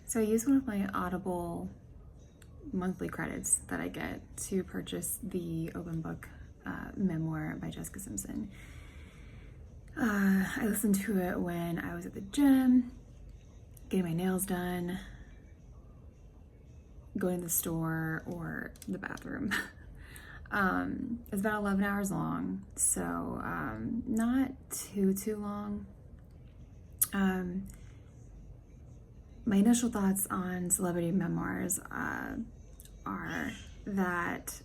So I use one of my Audible monthly credits that I get to purchase the open book memoir by Jessica Simpson. I listened to it when I was at the gym, getting my nails done, going to the store, or the bathroom. It's about 11 hours long, so not too long. My initial thoughts on celebrity memoirs are that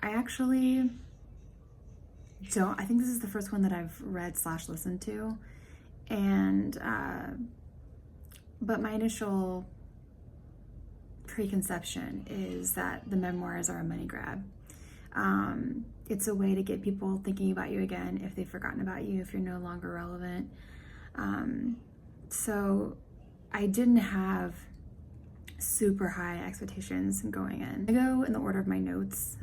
I actually don't. I think this is the first one that I've read / listened to, and but my initial preconception is that the memoirs are a money grab. It's a way to get people thinking about you again if they've forgotten about you, if you're no longer relevant. So I didn't have super high expectations going in. I go in the order of my notes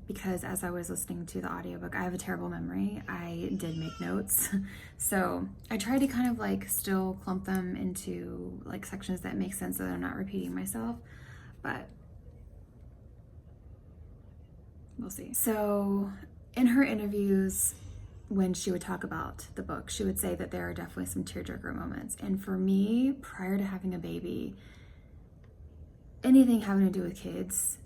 because as I was listening to the audiobook, I have a terrible memory. I did make notes. So I tried to kind of like still clump them into like sections that make sense so that I'm not repeating myself, but we'll see. So in her interviews, when she would talk about the book, she would say that there are definitely some tearjerker moments. And for me, prior to having a baby, anything having to do with kids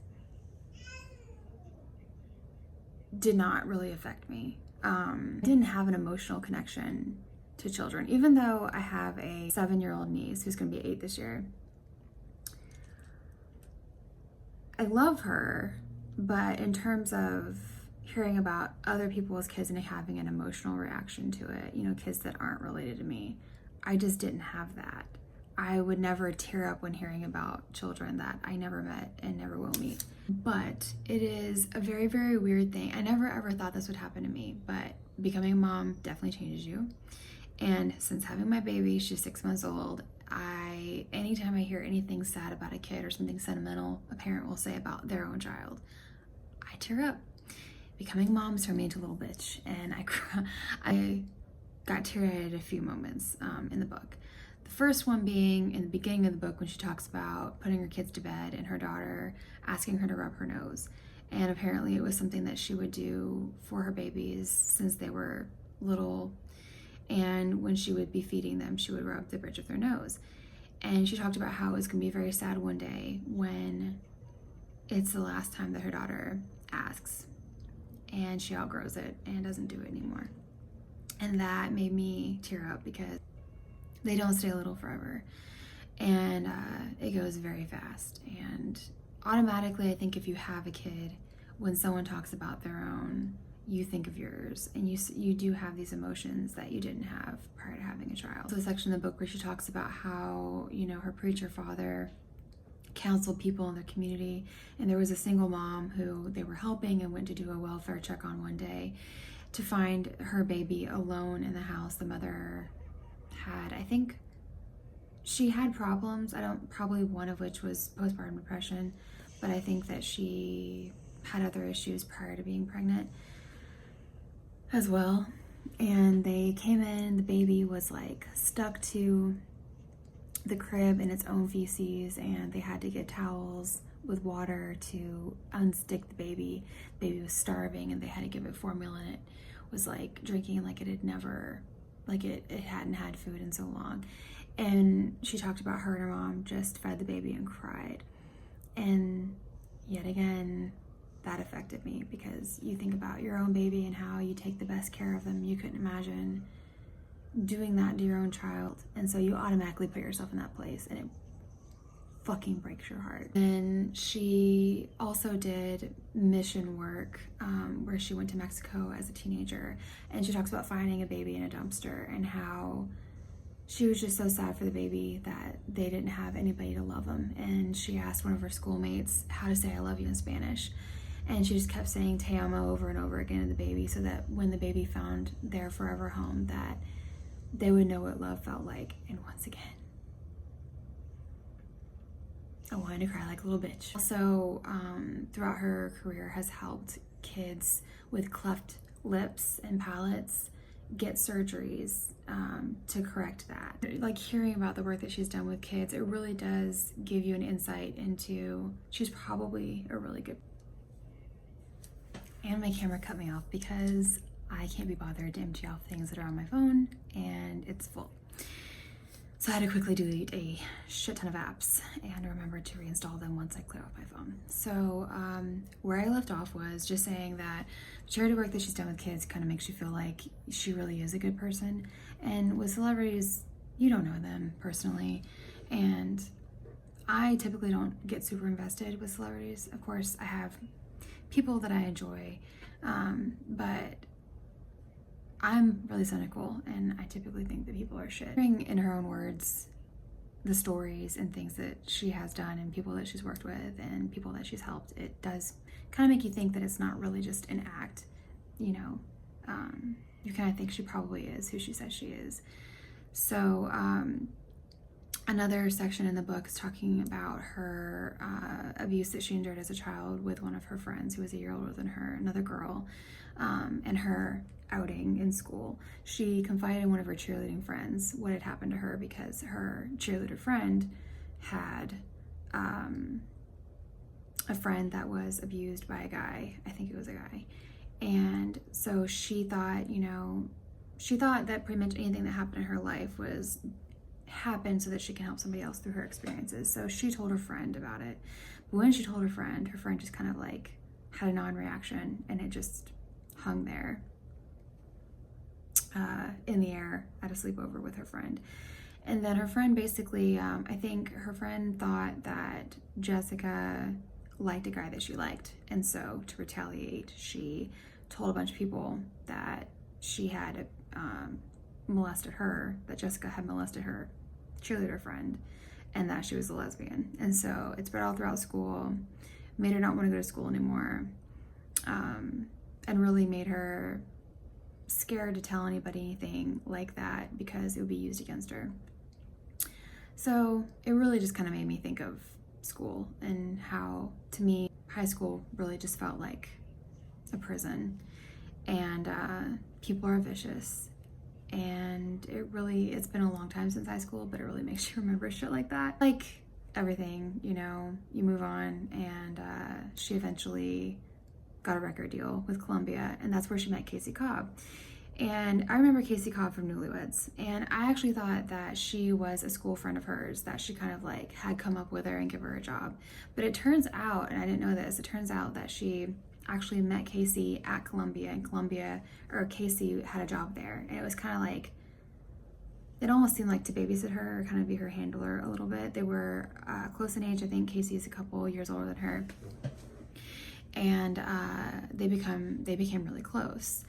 did not really affect me. I didn't have an emotional connection to children, even though I have a 7-year-old niece who's going to be 8 this year. I love her, but in terms of hearing about other people's kids and having an emotional reaction to it, you know, kids that aren't related to me, I just didn't have that. I would never tear up when hearing about children that I never met and never will meet. But it is a very, very weird thing. I never ever thought this would happen to me, but becoming a mom definitely changes you. And since having my baby, she's 6 months old, anytime I hear anything sad about a kid or something sentimental a parent will say about their own child, I tear up. Becoming mom's turned me into a little bitch, and I got teary-eyed at a few moments in the book. The first one being in the beginning of the book when she talks about putting her kids to bed and her daughter asking her to rub her nose. And apparently it was something that she would do for her babies since they were little. And when she would be feeding them, she would rub the bridge of their nose. And she talked about how it was going to be very sad one day when it's the last time that her daughter asks and she outgrows it and doesn't do it anymore. And that made me tear up because they don't stay little forever, and it goes very fast. And automatically, I think if you have a kid, when someone talks about their own, you think of yours, and you do have these emotions that you didn't have prior to having a child. So the section in the book where she talks about how, you know, her preacher father counseled people in their community, and there was a single mom who they were helping and went to do a welfare check on one day to find her baby alone in the house. The mother had, I think she had problems, probably one of which was postpartum depression, but I think that she had other issues prior to being pregnant as well. And they came in, the baby was like stuck to the crib in its own feces, and they had to get towels with water to unstick the baby. The baby was starving and they had to give it formula, and it was like drinking like it had never, like it hadn't had food in so long. And she talked about her and her mom just fed the baby and cried. And yet again, that affected me because you think about your own baby and how you take the best care of them. You couldn't imagine doing that to your own child, and so you automatically put yourself in that place, and it fucking breaks your heart. And she also did mission work where she went to Mexico as a teenager, and she talks about finding a baby in a dumpster and how she was just so sad for the baby that they didn't have anybody to love him. And she asked one of her schoolmates how to say I love you in Spanish, and she just kept saying te amo over and over again to the baby, so that when the baby found their forever home, that they would know what love felt like. And once again, I wanted to cry like a little bitch. Also, throughout her career has helped kids with cleft lips and palates get surgeries to correct that. Like hearing about the work that she's done with kids, it really does give you an insight into she's probably a really good. And my camera cut me off because I can't be bothered to empty off things that are on my phone and it's full. So I had to quickly delete a shit ton of apps and remember to reinstall them once I clear off my phone. So where I left off was just saying that charity work that she's done with kids kind of makes you feel like she really is a good person. And with celebrities, you don't know them personally. And I typically don't get super invested with celebrities. Of course, I have people that I enjoy, but I'm really cynical, and I typically think that people are shit. Hearing in her own words the stories and things that she has done and people that she's worked with and people that she's helped, it does kind of make you think that it's not really just an act, you know. You kind of think she probably is who she says she is. So another section in the book is talking about her abuse that she endured as a child with one of her friends who was a year older than her, another girl, and her outing in school. She confided in one of her cheerleading friends what had happened to her because her cheerleader friend had a friend that was abused by a guy. I think it was a guy. And so she thought, you know, that pretty much anything that happened in her life was happened so that she can help somebody else through her experiences. So she told her friend about it. But when she told her friend just kind of like had a non-reaction, and it just hung there in the air at a sleepover with her friend. And then her friend basically, I think her friend thought that Jessica liked a guy that she liked. And so to retaliate, she told a bunch of people that she had molested her, that Jessica had molested her cheerleader friend, and that she was a lesbian. And so it spread all throughout school, made her not want to go to school anymore, and really made her scared to tell anybody anything like that because it would be used against her. So it really just kind of made me think of school and how, to me, high school really just felt like a prison, and people are vicious, and it's been a long time since high school, but it really makes you remember shit like that. Like everything, you know, you move on, and she eventually got a record deal with Columbia, and that's where she met Casey Cobb. And I remember Casey Cobb from Newlyweds, and I actually thought that she was a school friend of hers, that she kind of like had come up with her and give her a job. But it turns out, and I didn't know this, it turns out that she actually met Casey at Columbia, and Casey had a job there. And it was kind of like, it almost seemed like to babysit her or kind of be her handler a little bit. They were close in age. I think Casey's a couple years older than her. And they became really close.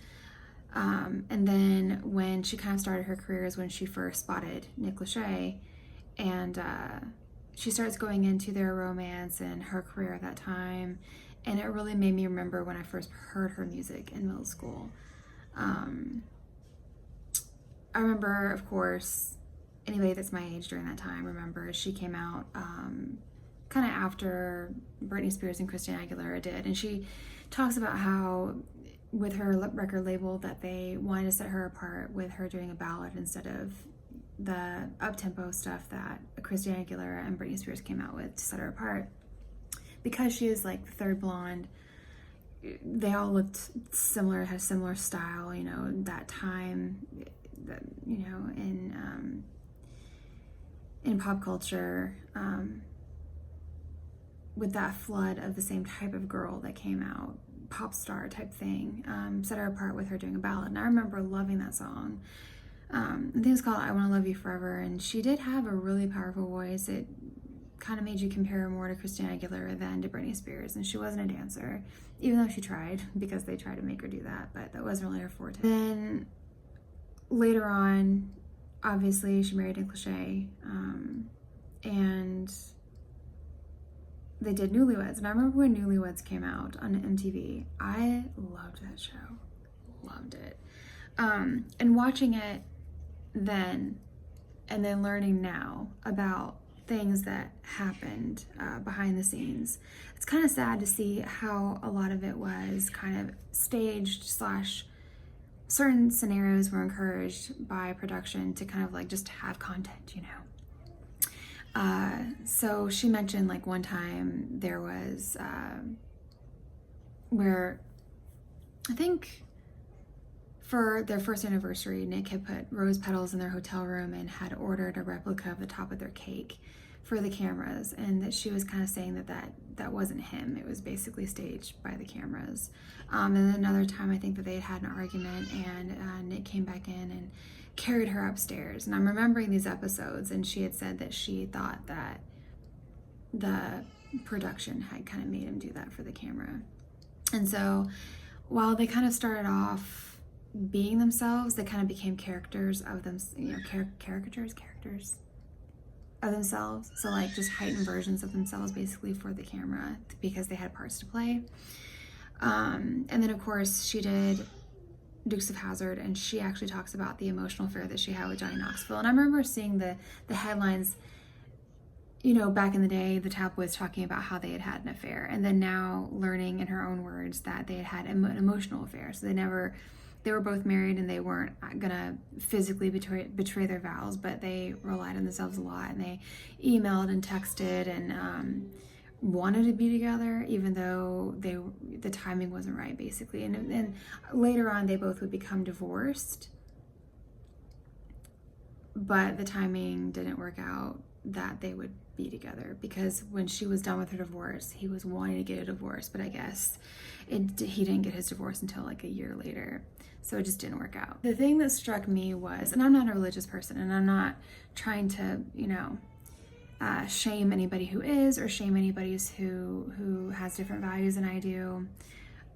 And then when she kind of started her career is when she first spotted Nick Lachey, and she starts going into their romance and her career at that time. And it really made me remember when I first heard her music in middle school. I remember, of course, anybody that's my age during that time remembers she came out kind of after Britney Spears and Christina Aguilera did. And she talks about how with her record label that they wanted to set her apart with her doing a ballad instead of the up-tempo stuff that Christina Aguilera and Britney Spears came out with to set her apart. Because she is like the third blonde, they all looked similar, had a similar style, you know, that time, you know, in pop culture, with that flood of the same type of girl that came out, pop star type thing, set her apart with her doing a ballad. And I remember loving that song. I think it was called I Want to Love You Forever, and she did have a really powerful voice. It kind of made you compare her more to Christina Aguilera than to Britney Spears, and she wasn't a dancer, even though she tried, because they tried to make her do that, but that wasn't really her forte. Then later on, obviously, she married Nick Lachey, and they did Newlyweds. And I remember when Newlyweds came out on MTV, I loved that show, loved it. And watching it then, and then learning now about things that happened behind the scenes, it's kind of sad to see how a lot of it was kind of staged / certain scenarios were encouraged by production to kind of like just have content, you know. So she mentioned like one time there was where I think for their first anniversary, Nick had put rose petals in their hotel room and had ordered a replica of the top of their cake for the cameras, and that she was kind of saying that wasn't him. It was basically staged by the cameras. And then another time, I think that they had an argument, and Nick came back in and carried her upstairs. And I'm remembering these episodes, and she had said that she thought that the production had kind of made him do that for the camera. And so while they kind of started off being themselves, they kind of became characters of them, you know, characters of themselves. So like just heightened versions of themselves basically for the camera because they had parts to play. And then of course she did Dukes of Hazzard, and she actually talks about the emotional affair that she had with Johnny Knoxville. And I remember seeing the headlines, you know, back in the day, the tabloids talking about how they had an affair, and then now learning in her own words that they had an emotional affair. So they were both married, and they weren't gonna physically betray their vows, but they relied on themselves a lot, and they emailed and texted and wanted to be together, even though the timing wasn't right, basically. And later on, they both would become divorced, but the timing didn't work out that they would be together, because when she was done with her divorce, he was wanting to get a divorce, but I guess he didn't get his divorce until like a year later. So it just didn't work out. The thing that struck me was, and I'm not a religious person, and I'm not trying to, you know, shame anybody who is, or shame anybody who has different values than I do,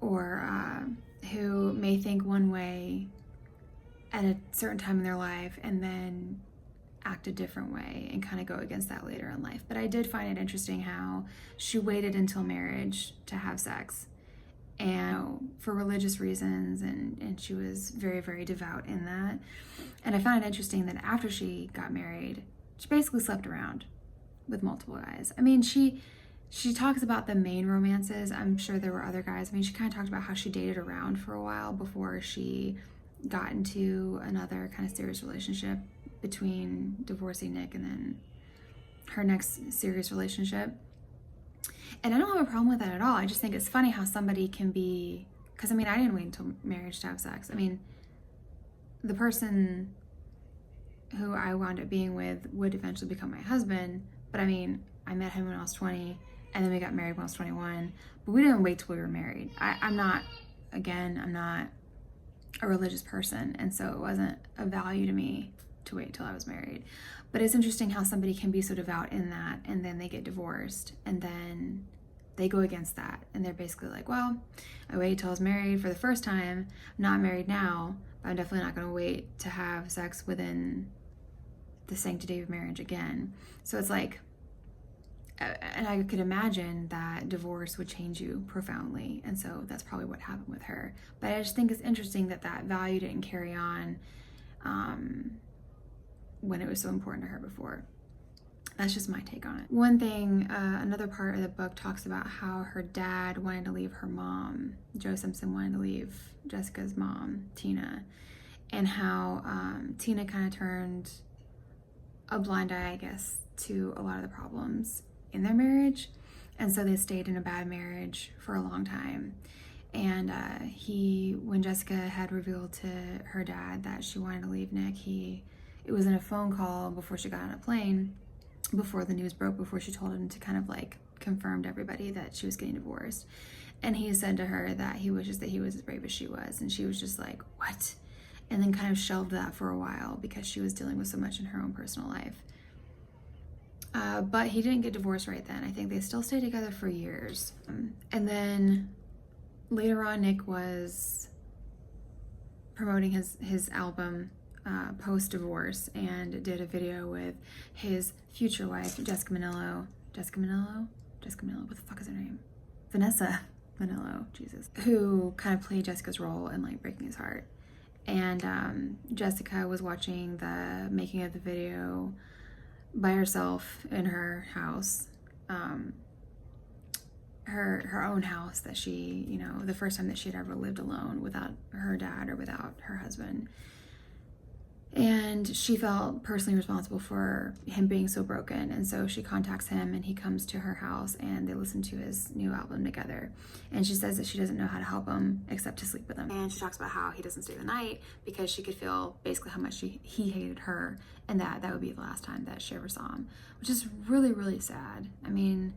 or who may think one way at a certain time in their life and then act a different way and kind of go against that later in life. But I did find it interesting how she waited until marriage to have sex, and for religious reasons, and she was very, very devout in that. And I found it interesting that after she got married, she basically slept around with multiple guys. I mean, she talks about the main romances. I'm sure there were other guys. I mean, she kind of talked about how she dated around for a while before she got into another kind of serious relationship between divorcing Nick and then her next serious relationship. And I don't have a problem with that at all. I just think it's funny how somebody can be, because I mean, I didn't wait until marriage to have sex. I mean, the person who I wound up being with would eventually become my husband, but I mean, I met him when I was 20, and then we got married when I was 21, but we didn't wait till we were married. I'm not a religious person, and so it wasn't a value to me to wait till I was married. But it's interesting how somebody can be so devout in that, and then they get divorced, and then they go against that, and they're basically like, well, I waited till I was married for the first time, I'm not married now, but I'm definitely not going to wait to have sex within the sanctity of marriage again. So it's like, and I could imagine that divorce would change you profoundly, and so that's probably what happened with her. But I just think it's interesting that value didn't carry on when it was so important to her before. That's just my take on it. One thing, another part of the book talks about how her dad wanted to leave her mom. Joe Simpson wanted to leave Jessica's mom, Tina, and how Tina kind of turned a blind eye, I guess, to a lot of the problems in their marriage. And so they stayed in a bad marriage for a long time. And when Jessica had revealed to her dad that she wanted to leave Nick, it was in a phone call before she got on a plane, before the news broke, before she told him to kind of like confirm to everybody that she was getting divorced. And he said to her that he wishes that he was as brave as she was. And she was just like, what? And then kind of shelved that for a while because she was dealing with so much in her own personal life. But he didn't get divorced right then. I think they still stayed together for years. And then later on, Nick was promoting his album post-divorce and did a video with his future wife, Jessica Manillo. What the fuck is her name? Vanessa Manillo, Jesus. Who kind of played Jessica's role in like breaking his heart. And Jessica was watching the making of the video by herself in her house. her own house that she, the first time that she had ever lived alone without her dad or without her husband. And she felt personally responsible for him being so broken. And so she contacts him and he comes to her house and they listen to his new album together. And she says that she doesn't know how to help him except to sleep with him. And she talks about how he doesn't stay the night because she could feel basically how much he hated her, and that would be the last time that she ever saw him, which is really, really sad. I mean,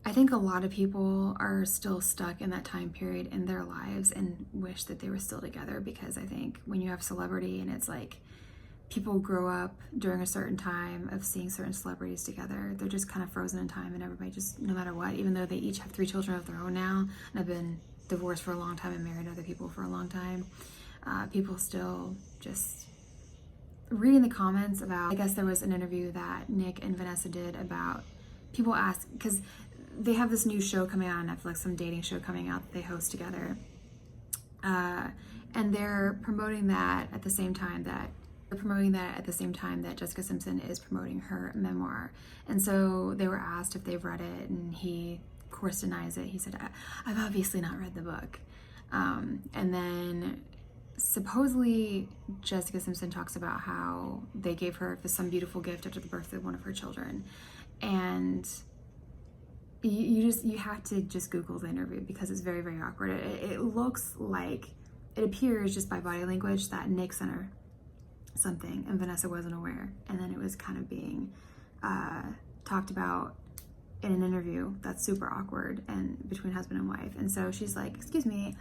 I think a lot of people are still stuck in that time period in their lives and wish that they were still together, because I think when you have celebrity and it's like people grow up during a certain time of seeing certain celebrities together, they're just kind of frozen in time, and everybody just, no matter what, even though they each have 3 children of their own now and have been divorced for a long time and married other people for a long time, people still just reading the comments about, I guess there was an interview that Nick and Vanessa did about people ask, because they have this new show coming out on Netflix, some dating show coming out that they host together. And they're promoting that at the same time that Jessica Simpson is promoting her memoir. And so they were asked if they've read it, and he, of course, denies it. He said, I've obviously not read the book. And then supposedly Jessica Simpson talks about how they gave her some beautiful gift after the birth of one of her children. And you have to just Google the interview because it's very, very awkward. It looks like, it appears just by body language that Nick sent her something and Vanessa wasn't aware. And then it was kind of being talked about in an interview that's super awkward and between husband and wife. And so she's like, excuse me,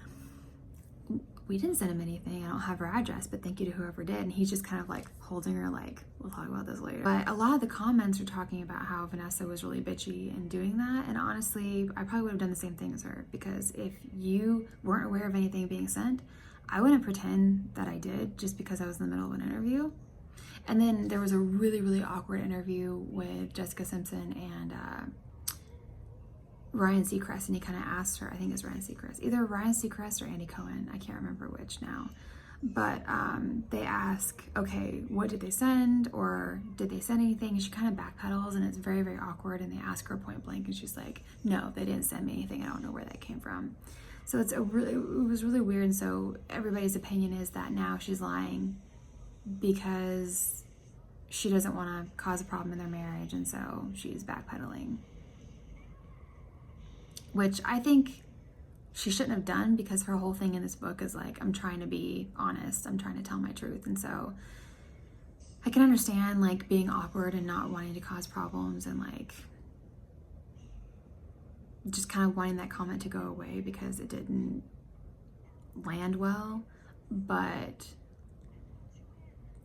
we didn't send him anything. I don't have her address, but thank you to whoever did. And he's just kind of like holding her like, we'll talk about this later. But a lot of the comments are talking about how Vanessa was really bitchy in doing that. And honestly, I probably would have done the same thing as her, because if you weren't aware of anything being sent, I wouldn't pretend that I did just because I was in the middle of an interview. And then there was a really, really awkward interview with Jessica Simpson and Ryan Seacrest, and he kind of asked her, I think it's Ryan Seacrest, either Ryan Seacrest or Andy Cohen, I can't remember which now, but they ask, okay, what did they send, or did they send anything? And she kind of backpedals, and it's very, very awkward, and they ask her point blank, and she's like, no, they didn't send me anything, I don't know where that came from. So it was really weird. And so everybody's opinion is that now she's lying because she doesn't want to cause a problem in their marriage, and so she's backpedaling, which I think she shouldn't have done, because her whole thing in this book is like, I'm trying to be honest, I'm trying to tell my truth. And so I can understand like being awkward and not wanting to cause problems, and like just kind of wanting that comment to go away because it didn't land well. But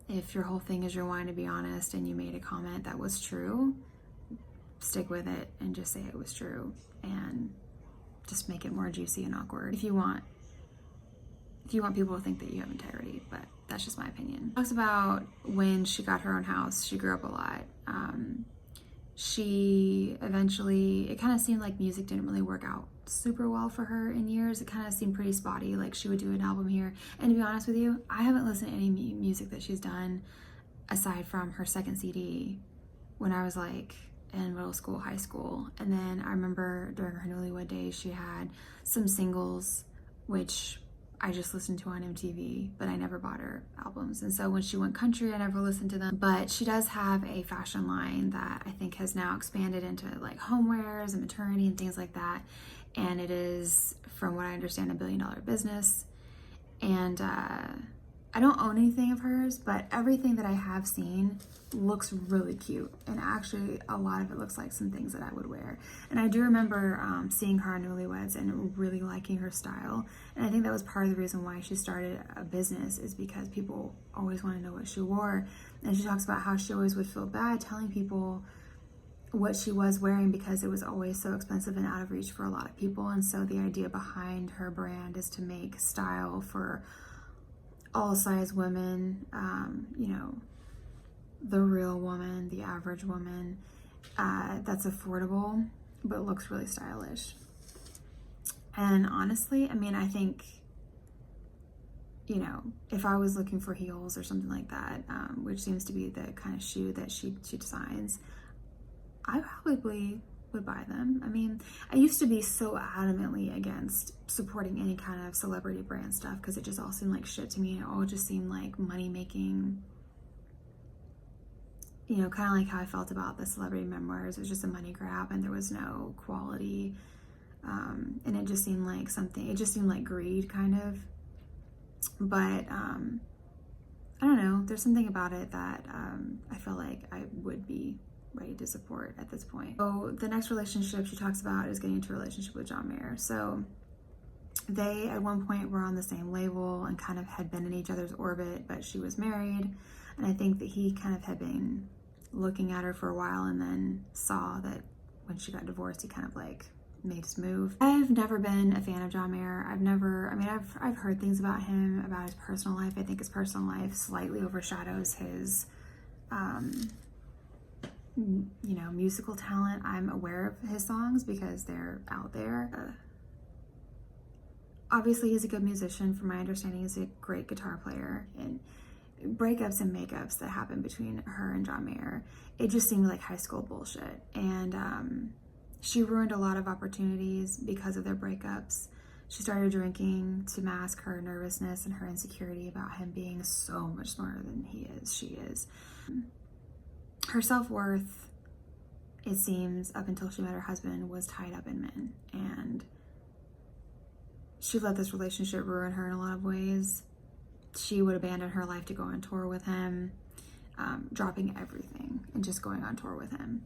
if your whole thing is you're wanting to be honest and you made a comment that was true, stick with it and just say it was true, and just make it more juicy and awkward if you want people to think that you have integrity. But that's just my opinion. Talks about when she got her own house. She grew up a lot. She eventually, it kind of seemed like music didn't really work out super well for her in years. It kind of seemed pretty spotty, like she would do an album here. And to be honest with you, I haven't listened to any music that she's done aside from her second CD when I was like in middle school, high school. And then I remember during her newlywed days, she had some singles, which I just listened to on MTV, but I never bought her albums. And so when she went country, I never listened to them. But she does have a fashion line that I think has now expanded into like homewares and maternity and things like that. And it is, from what I understand, $1 billion business. And I don't own anything of hers, but everything that I have seen looks really cute. And actually, a lot of it looks like some things that I would wear. And I do remember seeing her on Newlyweds and really liking her style. And I think that was part of the reason why she started a business, is because people always want to know what she wore. And she talks about how she always would feel bad telling people what she was wearing because it was always so expensive and out of reach for a lot of people. And so the idea behind her brand is to make style for all size women, the real woman, the average woman, that's affordable but looks really stylish. And honestly, I mean, I think, if I was looking for heels or something like that, which seems to be the kind of shoe that she designs, I probably would buy them. I mean, I used to be so adamantly against supporting any kind of celebrity brand stuff because it just all seemed like shit to me. It all just seemed like money making, you know, kind of like how I felt about the celebrity memoirs. It was just a money grab and there was no quality. And it just seemed like greed kind of. But I don't know, there's something about it that I feel like I would be ready to support at this point. So the next relationship she talks about is getting into a relationship with John Mayer. So they at one point were on the same label and kind of had been in each other's orbit, but she was married. And I think that he kind of had been looking at her for a while and then saw that when she got divorced, he kind of like made his move. I've never been a fan of John Mayer. I've heard things about him, about his personal life. I think his personal life slightly overshadows his, you know, musical talent. I'm aware of his songs because they're out there. Obviously, he's a good musician. From my understanding, he's a great guitar player. And breakups and makeups that happened between her and John Mayer, it just seemed like high school bullshit. And she ruined a lot of opportunities because of their breakups. She started drinking to mask her nervousness and her insecurity about him being so much smarter than she is. Her self-worth, it seems, up until she met her husband, was tied up in men. And she let this relationship ruin her in a lot of ways. She would abandon her life to go on tour with him, dropping everything and just going on tour with him.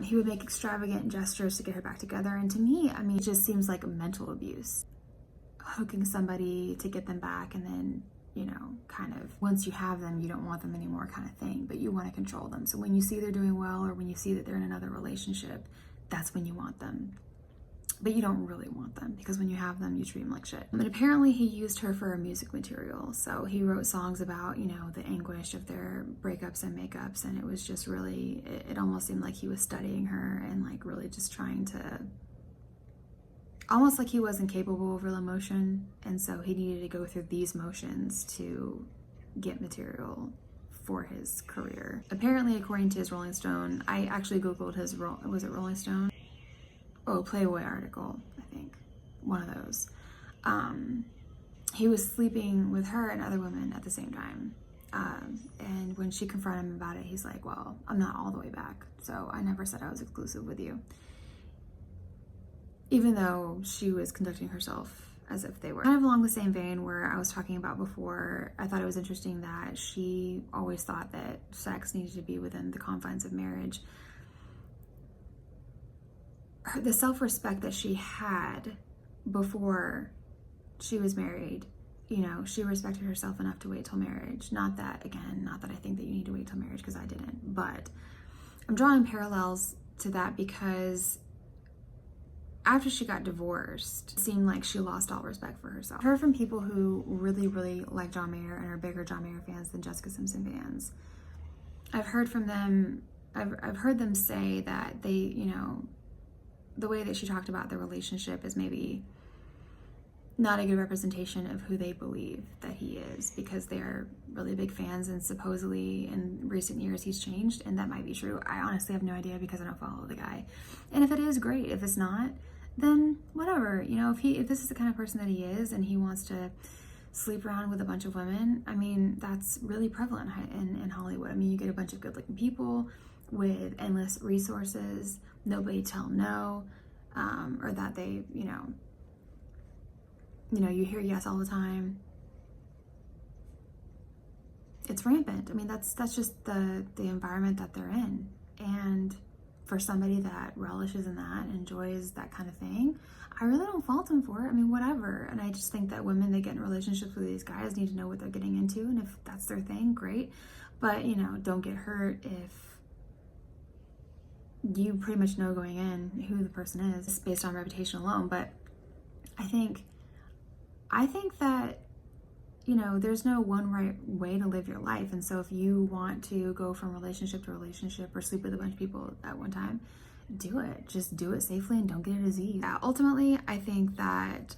He would make extravagant gestures to get her back together. And to me, I mean, it just seems like mental abuse. Hooking somebody to get them back and then, you know, kind of once you have them, you don't want them anymore kind of thing, but you want to control them. So when you see they're doing well or when you see that they're in another relationship, that's when you want them. But you don't really want them because when you have them, you treat them like shit. But apparently he used her for music material. So he wrote songs about, you know, the anguish of their breakups and makeups. And it was just really, it almost seemed like he was studying her and like really just trying to, almost like he wasn't capable of real emotion. And so he needed to go through these motions to get material for his career. Apparently, according to his Rolling Stone, I actually Googled his, was it Rolling Stone? Oh, Playboy article, I think. One of those. He was sleeping with her and other women at the same time. And when she confronted him about it, he's like, well, I'm not all the way back. So I never said I was exclusive with you. Even though she was conducting herself as if they were. Kind of along the same vein where I was talking about before, I thought it was interesting that she always thought that sex needed to be within the confines of marriage. The self-respect that she had before she was married, you know, she respected herself enough to wait till marriage. Not that I think that you need to wait till marriage, because I didn't, but I'm drawing parallels to that because after she got divorced, it seemed like she lost all respect for herself. I've heard from people who really, really like John Mayer and are bigger John Mayer fans than Jessica Simpson fans. I've heard from them, I've heard them say that they, you know, the way that she talked about the relationship is maybe not a good representation of who they believe that he is, because they're really big fans and supposedly in recent years he's changed, and that might be true. I honestly have no idea because I don't follow the guy. And if it is, great. If it's not, then whatever. You know, if this is the kind of person that he is and he wants to sleep around with a bunch of women, I mean, that's really prevalent in Hollywood. I mean, you get a bunch of good-looking people with endless resources, nobody tell them no, or that they, you know, you hear yes all the time. It's rampant. I mean, that's just the environment that they're in. And for somebody that relishes in that, enjoys that kind of thing, I really don't fault them for it. I mean, whatever. And I just think that women that get in relationships with these guys need to know what they're getting into. And if that's their thing, great. But, you know, don't get hurt if you pretty much know going in who the person is based on reputation alone. But I think that, you know, there's no one right way to live your life. And so if you want to go from relationship to relationship or sleep with a bunch of people at one time, do it. Just do it safely and don't get a disease. Yeah, ultimately, I think that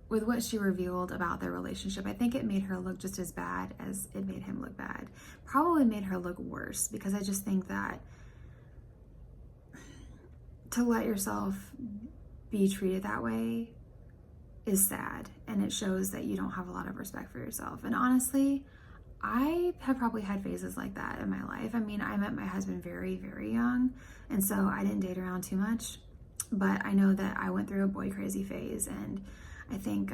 with what she revealed about their relationship, I think it made her look just as bad as it made him look bad. Probably made her look worse, because I just think that to let yourself be treated that way is sad, and it shows that you don't have a lot of respect for yourself. And honestly, I have probably had phases like that in my life. I mean, I met my husband very, very young, and so I didn't date around too much, but I know that I went through a boy crazy phase, and I think,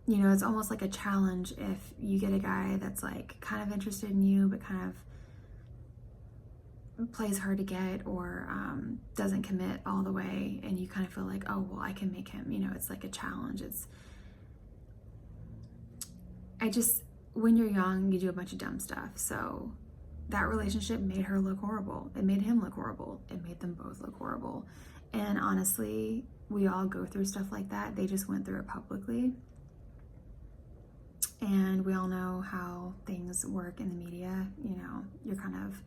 you know, it's almost like a challenge if you get a guy that's like kind of interested in you, but kind of plays hard to get, or doesn't commit all the way, and you kind of feel like, oh, well, I can make him, you know, it's like a challenge. When you're young, you do a bunch of dumb stuff. So that relationship made her look horrible. It made him look horrible. It made them both look horrible. And honestly, we all go through stuff like that. They just went through it publicly. And we all know how things work in the media. You know, you're kind of,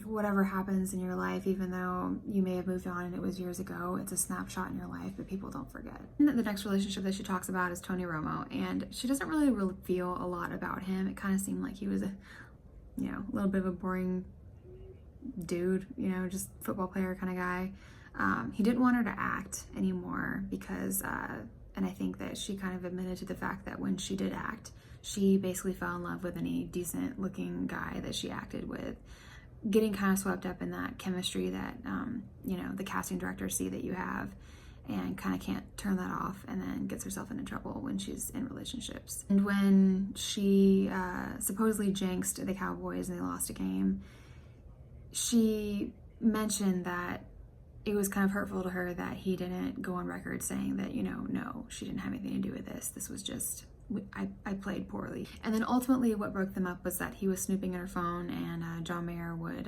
whatever happens in your life, even though you may have moved on and it was years ago, it's a snapshot in your life, but people don't forget. And the next relationship that she talks about is Tony Romo, and she doesn't really reveal a lot about him. It kind of seemed like he was a, you know, a little bit of a boring dude, you know, just football player kind of guy. He didn't want her to act anymore because, and I think that she kind of admitted to the fact that when she did act, she basically fell in love with any decent looking guy that she acted with, getting kind of swept up in that chemistry that, you know, the casting directors see that you have, and kind of can't turn that off, and then gets herself into trouble when she's in relationships. And when she supposedly jinxed the Cowboys and they lost a game, she mentioned that it was kind of hurtful to her that he didn't go on record saying that, you know, no, she didn't have anything to do with this. This was just, I played poorly. And then ultimately what broke them up was that he was snooping in her phone, and John Mayer would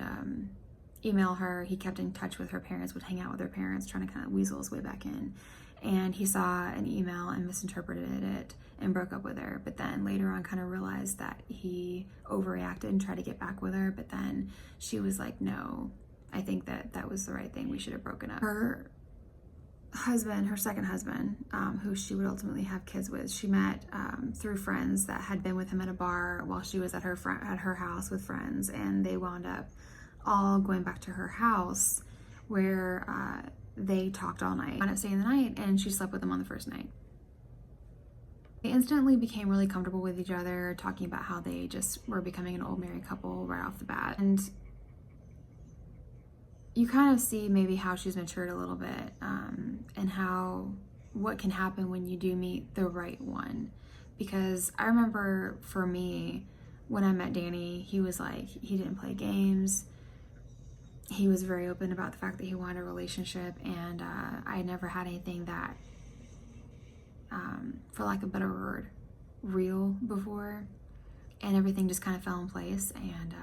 email her. He kept in touch with her parents, would hang out with her parents, trying to kind of weasel his way back in. And he saw an email and misinterpreted it and broke up with her. But then later on kind of realized that he overreacted and tried to get back with her. But then she was like, no, I think that that was the right thing. We should have broken up. Her husband, her second husband, who she would ultimately have kids with, she met through friends that had been with him at a bar while she was at her house with friends, and they wound up all going back to her house where they talked all night, wound up staying the night, and she slept with him on the first night. They instantly became really comfortable with each other, talking about how they just were becoming an old married couple right off the bat. And you kind of see maybe how she's matured a little bit, and what can happen when you do meet the right one. Because I remember for me, when I met Danny, he was like, he didn't play games. He was very open about the fact that he wanted a relationship, and I never had anything that, for lack of a better word, real before. And everything just kind of fell in place, and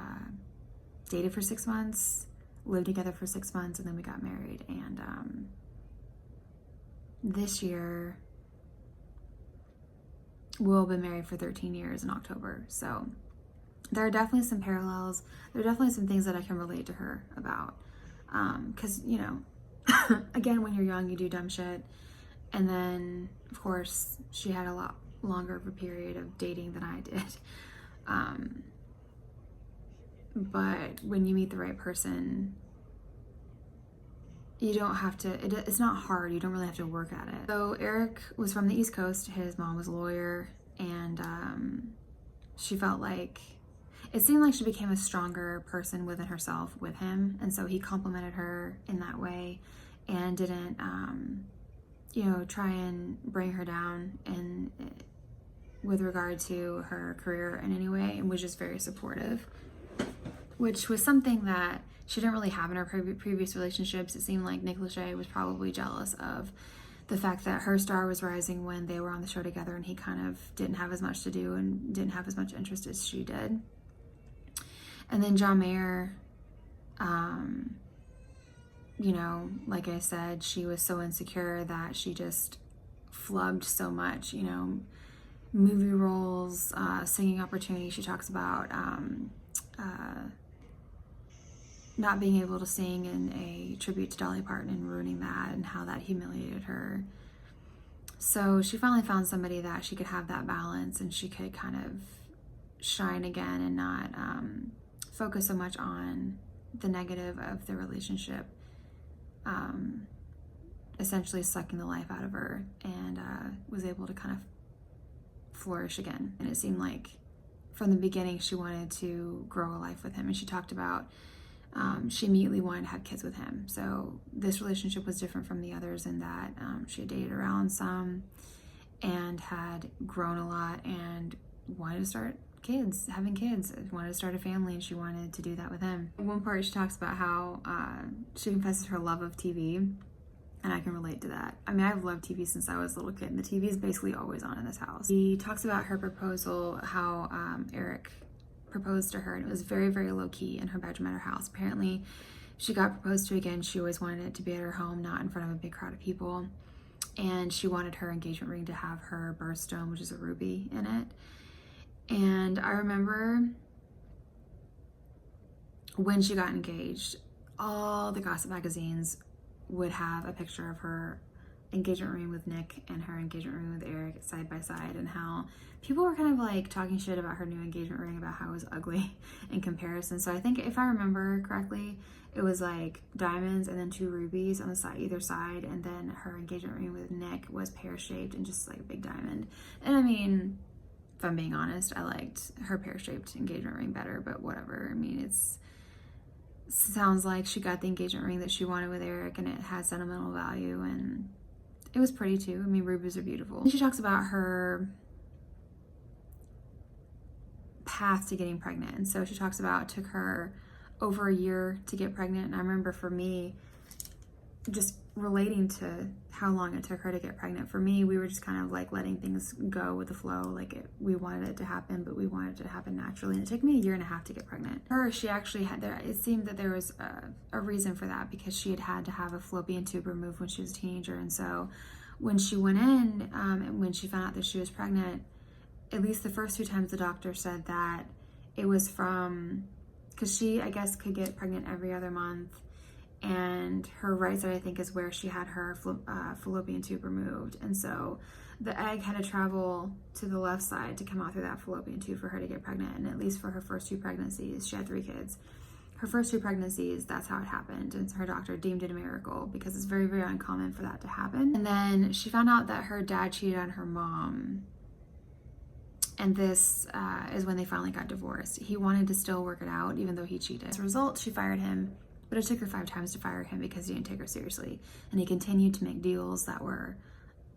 dated for 6 months, lived together for 6 months, and then we got married. And this year we'll be married for 13 years in October. So there are definitely some parallels. There are definitely some things that I can relate to her about, because, you know, again, when you're young, you do dumb shit. And then of course she had a lot longer of a period of dating than I did. But when you meet the right person, you don't have to, it's not hard. You don't really have to work at it. So Eric was from the East Coast. His mom was a lawyer, and she felt like, it seemed like she became a stronger person within herself with him. And so he complimented her in that way, and didn't, you know, try and bring her down and with regard to her career in any way, and was just very supportive, which was something that she didn't really have in her previous relationships. It seemed like Nick Lachey was probably jealous of the fact that her star was rising when they were on the show together, and he kind of didn't have as much to do and didn't have as much interest as she did. And then John Mayer, you know, like I said, she was so insecure that she just flubbed so much, you know, movie roles, singing opportunities. She talks about not being able to sing in a tribute to Dolly Parton and ruining that, and how that humiliated her. So she finally found somebody that she could have that balance, and she could kind of shine again and not focus so much on the negative of the relationship, essentially sucking the life out of her, and was able to kind of flourish again. And it seemed like from the beginning she wanted to grow a life with him, and she talked about she immediately wanted to have kids with him. So this relationship was different from the others in that she had dated around some and had grown a lot and wanted to start having kids, wanted to start a family, and she wanted to do that with him. At one part she talks about how she confesses her love of TV, and I can relate to that. I mean, I've loved TV since I was a little kid, and the TV is basically always on in this house. She talks about her proposal, how Eric proposed to her, and it was very, very low-key in her bedroom at her house. Apparently, she got proposed to again. She always wanted it to be at her home, not in front of a big crowd of people. And she wanted her engagement ring to have her birthstone, which is a ruby, in it. And I remember when she got engaged, all the gossip magazines would have a picture of her engagement ring with Nick and her engagement ring with Eric side by side, and how people were kind of like talking shit about her new engagement ring, about how it was ugly in comparison. So I think if I remember correctly, it was like diamonds and then 2 rubies on the side, either side, and then her engagement ring with Nick was pear-shaped and just like a big diamond. And I mean, if I'm being honest, I liked her pear-shaped engagement ring better, but whatever. I mean, sounds like she got the engagement ring that she wanted with Eric, and it had sentimental value, and it was pretty too. I mean, rubies are beautiful. And she talks about her path to getting pregnant. And so she talks about it took her over a year to get pregnant. And I remember for me, just relating to how long it took her to get pregnant, for me, we were just kind of like letting things go with the flow. Like we wanted it to happen, but we wanted it to happen naturally. And it took me a year and a half to get pregnant. She actually had it seemed that there was a reason for that, because she had to have a fallopian tube removed when she was a teenager. And so when she went in, and when she found out that she was pregnant, at least the first 2 times the doctor said that it was because she, I guess, could get pregnant every other month. And her right side, I think, is where she had her fallopian tube removed. And so the egg had to travel to the left side to come out through that fallopian tube for her to get pregnant. And at least for her first 2 pregnancies, she had 3 kids. Her first 2 pregnancies, that's how it happened. And so her doctor deemed it a miracle, because it's very, very uncommon for that to happen. And then she found out that her dad cheated on her mom. And this is when they finally got divorced. He wanted to still work it out, even though he cheated. As a result, she fired him. But it took her 5 times to fire him, because he didn't take her seriously. And he continued to make deals that were,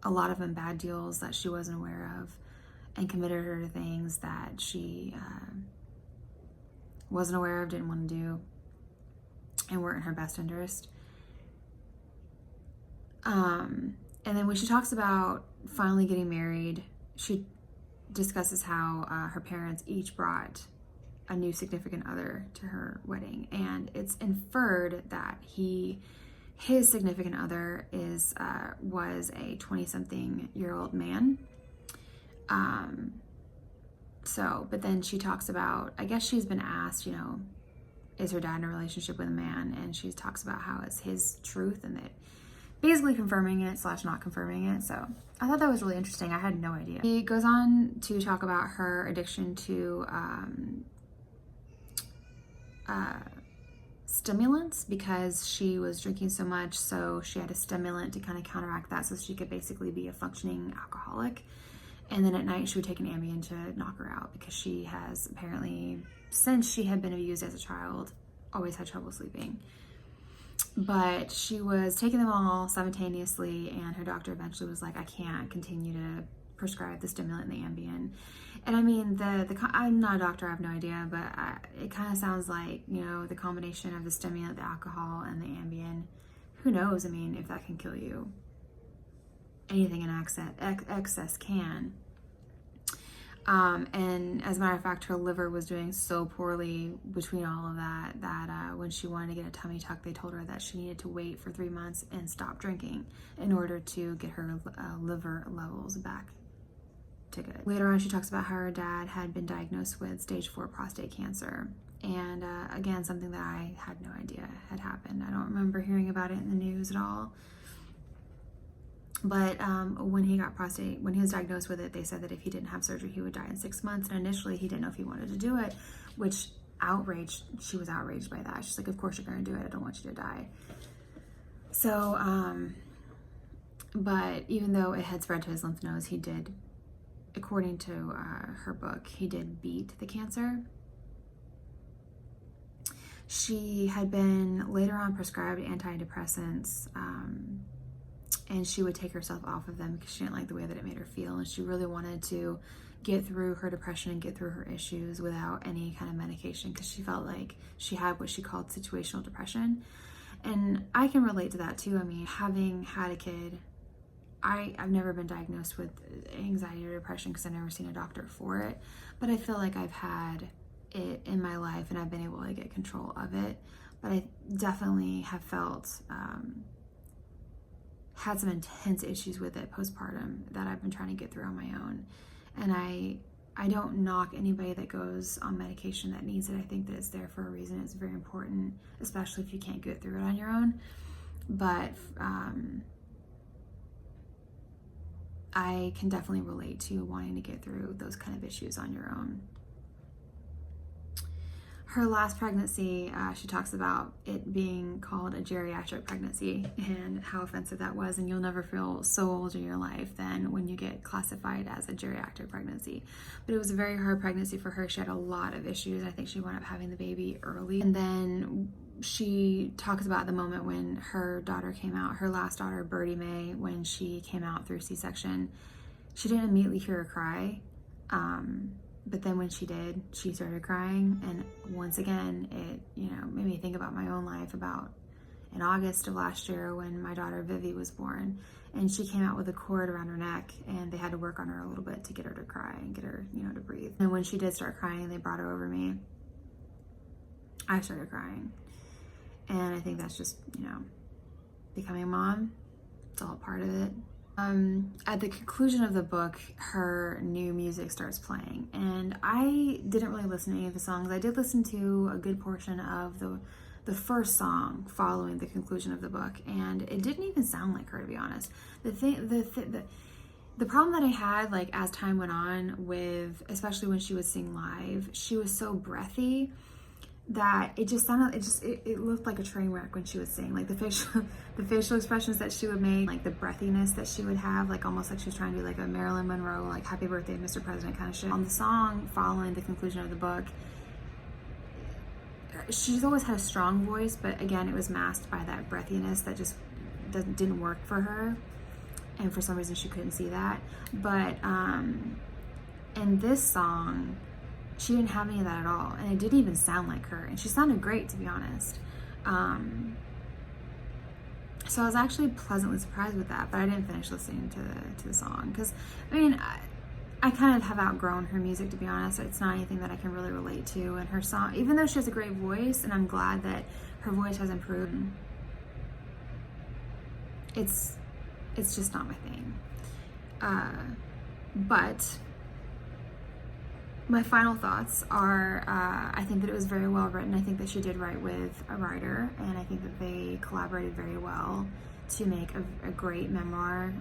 a lot of them bad deals that she wasn't aware of, and committed her to things that she wasn't aware of, didn't want to do, and weren't in her best interest. And then when she talks about finally getting married, she discusses how her parents each brought a new significant other to her wedding, and it's inferred that his significant other was a 20-something-year-old man. But then she talks about, I guess she's been asked, is her dad in a relationship with a man, and she talks about how it's his truth, and that basically confirming it / not confirming it. So I thought that was really interesting. I had no idea. He goes on to talk about her addiction to stimulants, because she was drinking so much, so she had a stimulant to kind of counteract that, so she could basically be a functioning alcoholic. And then at night she would take an Ambien to knock her out, because she has apparently, since she had been abused as a child, always had trouble sleeping. But she was taking them all simultaneously, and her doctor eventually was like, I can't continue to prescribe the stimulant and the Ambien. And I mean, I'm not a doctor, I have no idea, but it kind of sounds like, the combination of the stimulant, the alcohol, and the Ambien, who knows, I mean, if that can kill you. Anything in excess can. And as a matter of fact, her liver was doing so poorly between all of that when she wanted to get a tummy tuck, they told her that she needed to wait for 3 months and stop drinking in order to get her liver levels back to good. Later on, she talks about how her dad had been diagnosed with stage 4 prostate cancer. And again, something that I had no idea had happened. I don't remember hearing about it in the news at all. But when he was diagnosed with it, they said that if he didn't have surgery, he would die in 6 months. And initially, he didn't know if he wanted to do it, which she was outraged by that. She's like, of course you're going to do it. I don't want you to die. So, but even though it had spread to his lymph nodes, he did, according to her book, he did beat the cancer. She had been later on prescribed antidepressants, and she would take herself off of them because she didn't like the way that it made her feel, and she really wanted to get through her depression and get through her issues without any kind of medication, because she felt like she had what she called situational depression. And I can relate to that too. I mean, having had a kid, I've never been diagnosed with anxiety or depression because I've never seen a doctor for it, but I feel like I've had it in my life and I've been able to get control of it. But I definitely have felt had some intense issues with it postpartum that I've been trying to get through on my own. And I don't knock anybody that goes on medication that needs it. I think that it's there for a reason. It's very important, especially if you can't get through it on your own. But I can definitely relate to wanting to get through those kind of issues on your own. Her last pregnancy, she talks about it being called a geriatric pregnancy and how offensive that was. And you'll never feel so old in your life than when you get classified as a geriatric pregnancy. But it was a very hard pregnancy for her. She had a lot of issues. I think she wound up having the baby early. And then she talks about the moment when her daughter came out, her last daughter, Birdie Mae, when she came out through C-section. She didn't immediately hear her cry. But then when she did, she started crying. And once again, it, made me think about my own life, about in August of last year when my daughter Vivi was born, and she came out with a cord around her neck, and they had to work on her a little bit to get her to cry and get her, to breathe. And when she did start crying, they brought her over me, I started crying. And I think that's just, becoming a mom. It's all part of it. At the conclusion of the book, her new music starts playing, and I didn't really listen to any of the songs. I did listen to a good portion of the first song following the conclusion of the book, and it didn't even sound like her, to be honest. The problem that I had, like, as time went on with, especially when she would sing live, she was so breathy that it just sounded, it looked like a train wreck when she would sing. Like the facial expressions that she would make, like the breathiness that she would have, like almost like she was trying to do like a Marilyn Monroe, like Happy Birthday, Mr. President kind of shit. On the song following the conclusion of the book, she's always had a strong voice, but again, it was masked by that breathiness that just didn't work for her. And for some reason she couldn't see that. But in this song, she didn't have any of that at all, and it didn't even sound like her, and she sounded great, to be honest. So I was actually pleasantly surprised with that, but I didn't finish listening to the song, because I kind of have outgrown her music, to be honest. It's not anything that I can really relate to, and her song, even though she has a great voice, and I'm glad that her voice has improved, it's just not my thing. But my final thoughts are, I think that it was very well written. I think that she did write with a writer, and I think that they collaborated very well to make a great memoir.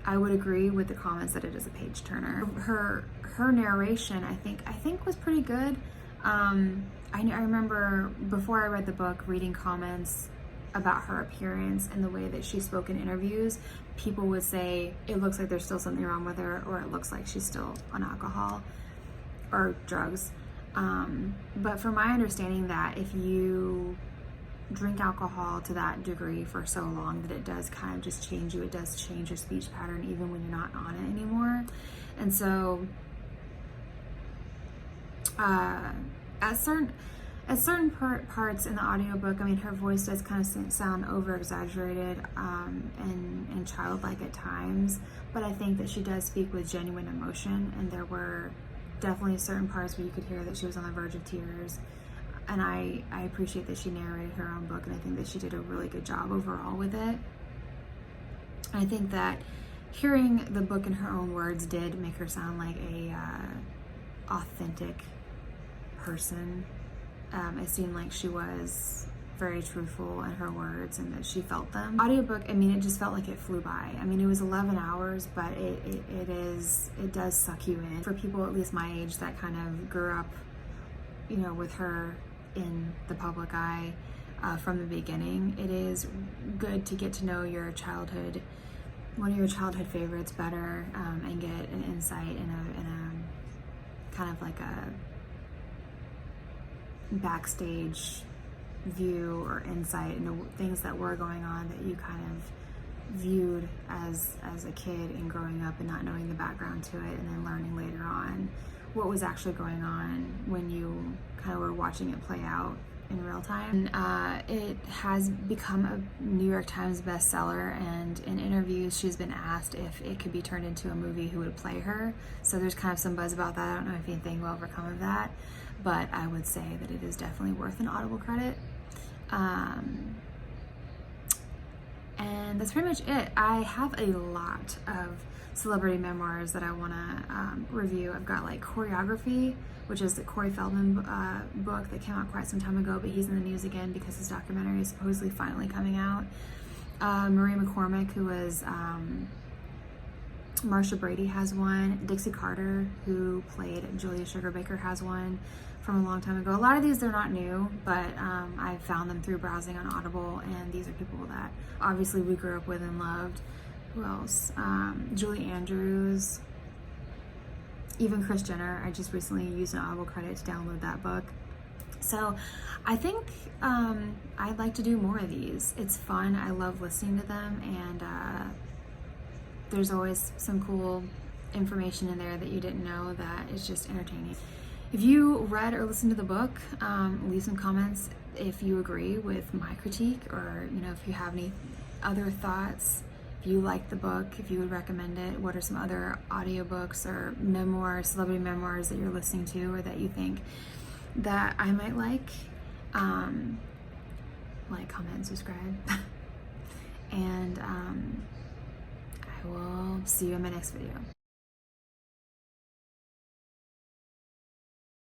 I would agree with the comments that it is a page turner. Her narration, I think was pretty good. I remember before I read the book, reading comments about her appearance and the way that she spoke in interviews. People would say it looks like there's still something wrong with her, or it looks like she's still on alcohol or drugs. But from my understanding, that if you drink alcohol to that degree for so long, that it does kind of just change you. It does change your speech pattern even when you're not on it anymore. And so at certain parts in the audiobook, her voice does kind of sound over-exaggerated and childlike at times, but I think that she does speak with genuine emotion, and there were definitely certain parts where you could hear that she was on the verge of tears, and I appreciate that she narrated her own book, and I think that she did a really good job overall with it. I think that hearing the book in her own words did make her sound like a authentic person. It seemed like she was very truthful in her words and that she felt them. Audiobook, I mean, it just felt like it flew by. I mean, it was 11 hours, but it does suck you in. For people at least my age that kind of grew up, you know, with her in the public eye from the beginning, it is good to get to know your childhood, one of your childhood favorites better, and get an insight in a kind of like a backstage view or insight into things that were going on that you kind of viewed as a kid and growing up and not knowing the background to it, and then learning later on what was actually going on when you kind of were watching it play out in real time. And it has become a New York Times bestseller, and in interviews she's been asked if it could be turned into a movie, who would play her. So there's kind of some buzz about that. I don't know if anything will ever come of that, but I would say that it is definitely worth an Audible credit. And that's pretty much it. I have a lot of celebrity memoirs that I want to review. I've got like Choreography, which is the Corey Feldman book that came out quite some time ago, but he's in the news again because his documentary is supposedly finally coming out. Marie McCormick, who was Marsha Brady, has one. Dixie Carter, who played Julia Sugarbaker, has one from a long time ago. A lot of these, they're not new, but I found them through browsing on Audible, and these are people that obviously we grew up with and loved. Who else? Julie Andrews, even Kris Jenner. I just recently used an Audible credit to download that book. So I think I'd like to do more of these. It's fun. I love listening to them, and there's always some cool information in there that you didn't know that is just entertaining. If you read or listened to the book, leave some comments if you agree with my critique, or you know, if you have any other thoughts, if you like the book, if you would recommend it. What are some other audiobooks or memoirs, celebrity memoirs that you're listening to or that you think that I might like? Like, comment, and subscribe. And I will see you in my next video.